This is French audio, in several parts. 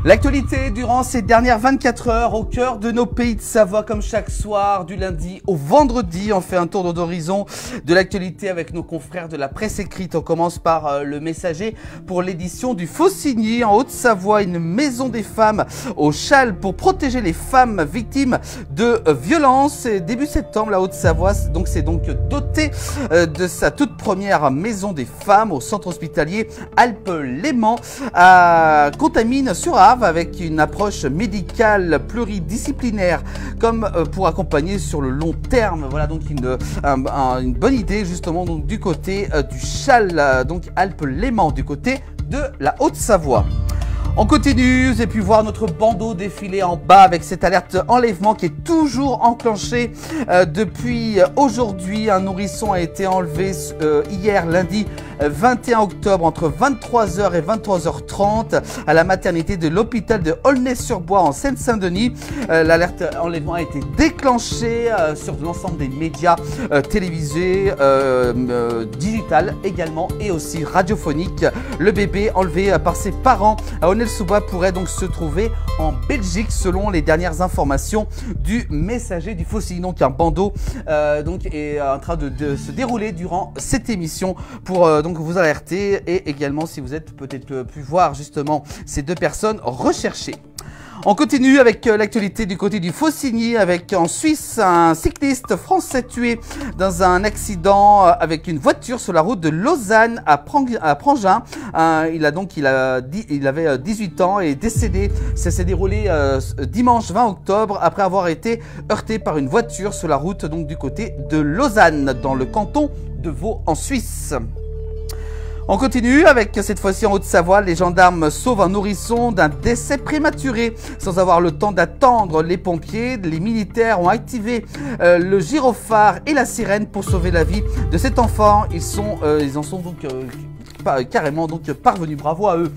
L'actualité durant ces dernières 24 heures au cœur de nos pays de Savoie, comme chaque soir, du lundi au vendredi. On fait un tour d'horizon de l'actualité avec nos confrères de la presse écrite. On commence par le Messager pour l'édition du Faucigny en Haute-Savoie, une maison des femmes au Châle pour protéger les femmes victimes de violences. Et début septembre, la Haute-Savoie s'est donc dotée de sa toute première maison des femmes au centre hospitalier Alpes-Léman à Contamine-sur-Arve, avec une approche médicale pluridisciplinaire comme pour accompagner sur le long terme. Voilà donc une bonne idée justement donc du côté du Châle, donc Alpes-Léman, du côté de la Haute-Savoie. On continue, vous avez pu voir notre bandeau défiler en bas avec cette alerte enlèvement qui est toujours enclenchée depuis aujourd'hui. Un nourrisson a été enlevé hier lundi 21 octobre entre 23h et 23h30 à la maternité de l'hôpital de Aulnay-sur-Bois en Seine-Saint-Denis. L'alerte enlèvement a été déclenchée sur l'ensemble des médias télévisés, digital également et aussi radiophoniques. Le bébé enlevé par ses parents à Aulnay-sur-Bois pourrait donc se trouver en Belgique selon les dernières informations du Messager du Faucigny. Donc un bandeau est en train de se dérouler durant cette émission pour donc vous alerter et également si vous êtes peut-être pu voir justement ces deux personnes recherchées. On continue avec l'actualité du côté du Faucigny avec en Suisse un cycliste français tué dans un accident avec une voiture sur la route de Lausanne à Prangin. Il avait 18 ans et est décédé. Ça s'est déroulé dimanche 20 octobre après avoir été heurté par une voiture sur la route donc du côté de Lausanne dans le canton de Vaud en Suisse. On continue avec cette fois-ci en Haute-Savoie, les gendarmes sauvent un nourrisson d'un décès prématuré sans avoir le temps d'attendre les pompiers. Les militaires ont activé le gyrophare et la sirène pour sauver la vie de cet enfant. Ils en sont donc carrément donc parvenus. Bravo à eux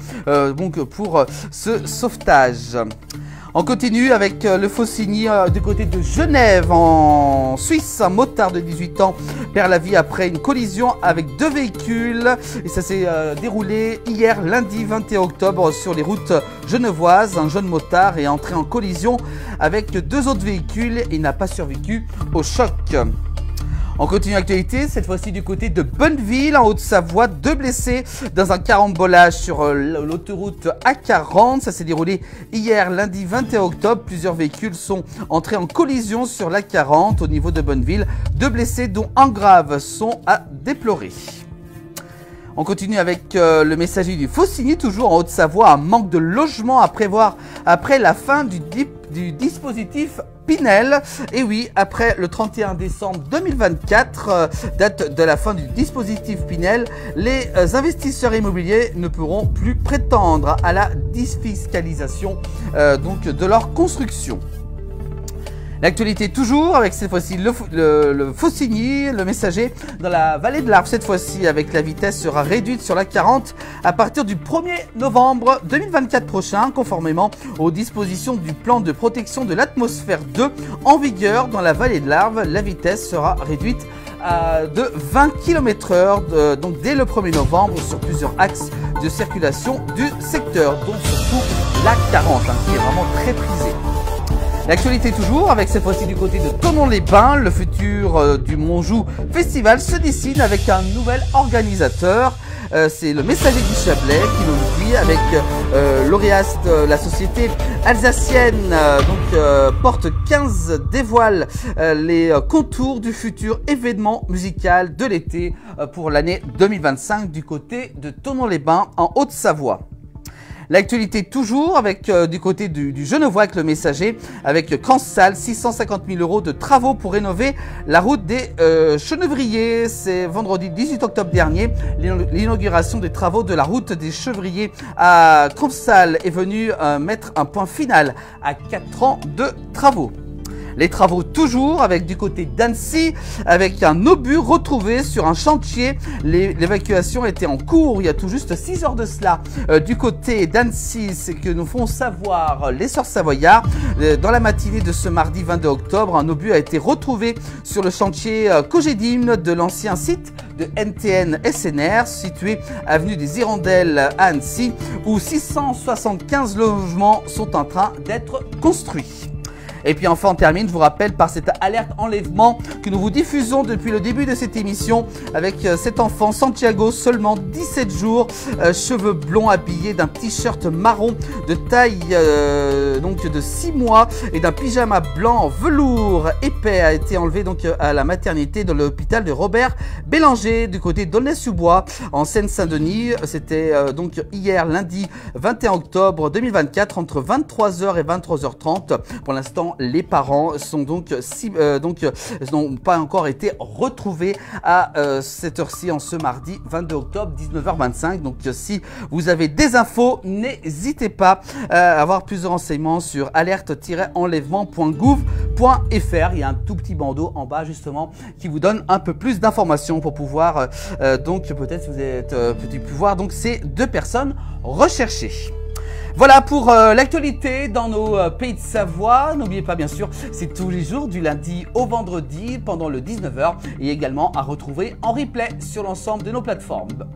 donc pour ce sauvetage. On continue avec le Faucigny du côté de Genève en Suisse. Un motard de 18 ans perd la vie après une collision avec deux véhicules. Et ça s'est déroulé hier lundi 21 octobre sur les routes genevoises. Un jeune motard est entré en collision avec deux autres véhicules et n'a pas survécu au choc. On continue l'actualité, cette fois-ci du côté de Bonneville, en Haute-Savoie. Deux blessés dans un carambolage sur l'autoroute A40. Ça s'est déroulé hier, lundi 21 octobre. Plusieurs véhicules sont entrés en collision sur l'A40 au niveau de Bonneville. Deux blessés, dont un grave, sont à déplorer. On continue avec le Messager du Faucigny, toujours en Haute-Savoie. Un manque de logement à prévoir après la fin du dispositif Pinel. Et oui, après le 31 décembre 2024, date de la fin du dispositif Pinel, les investisseurs immobiliers ne pourront plus prétendre à la défiscalisation donc de leur construction. L'actualité toujours avec cette fois-ci le Faucigny, le Messager dans la vallée de l'Arve. Cette fois-ci avec la vitesse sera réduite sur la 40 à partir du 1er novembre 2024 prochain, conformément aux dispositions du plan de protection de l'atmosphère 2 en vigueur dans la vallée de l'Arve. La vitesse sera réduite de 20 km/h donc dès le 1er novembre sur plusieurs axes de circulation du secteur, dont surtout la 40 qui est vraiment très prisée. L'actualité toujours avec cette fois-ci du côté de Thonon-les-Bains. Le futur du Montjoux Festival se dessine avec un nouvel organisateur. C'est le Messager du Chablais qui nous dit avec l'Oréast, la société alsacienne Porte 15 dévoile les contours du futur événement musical de l'été pour l'année 2025 du côté de Thonon-les-Bains en Haute-Savoie. L'actualité toujours avec du côté du Genevois avec le Messager, avec Cansal, 650 000 € de travaux pour rénover la route des Chevriers. C'est vendredi 18 octobre dernier. L'inauguration des travaux de la route des Chevriers à Cansal est venue mettre un point final à 4 ans de travaux. Les travaux toujours avec du côté d'Annecy, avec un obus retrouvé sur un chantier. L'évacuation était en cours il y a tout juste 6 heures de cela. Du côté d'Annecy, c'est que nous font savoir les Sœurs Savoyards. Dans la matinée de ce mardi 22 octobre, un obus a été retrouvé sur le chantier Cogedim de l'ancien site de NTN SNR, situé avenue des Hirondelles à Annecy, où 675 logements sont en train d'être construits. Et puis enfin on termine, je vous rappelle, par cette alerte enlèvement que nous vous diffusons depuis le début de cette émission avec cet enfant Santiago, seulement 17 jours, cheveux blonds, habillé d'un t-shirt marron de taille donc de 6 mois et d'un pyjama blanc en velours épais, a été enlevé donc à la maternité de l'hôpital de Robert Bélanger du côté d'Aulnay-sous-Bois en Seine-Saint-Denis. C'était donc hier lundi 21 octobre 2024 entre 23h et 23h30. Pour l'instant, les parents sont n'ont pas encore été retrouvés à cette heure-ci en ce mardi 22 octobre 19h25. Donc si vous avez des infos, n'hésitez pas à avoir plus de renseignements sur alerte-enlèvement.gouv.fr. Il y a un tout petit bandeau en bas justement qui vous donne un peu plus d'informations pour pouvoir donc peut-être si vous êtes pouvoir donc ces deux personnes recherchées. Voilà pour l'actualité dans nos pays de Savoie. N'oubliez pas bien sûr, c'est tous les jours du lundi au vendredi pendant le 19h et également à retrouver en replay sur l'ensemble de nos plateformes.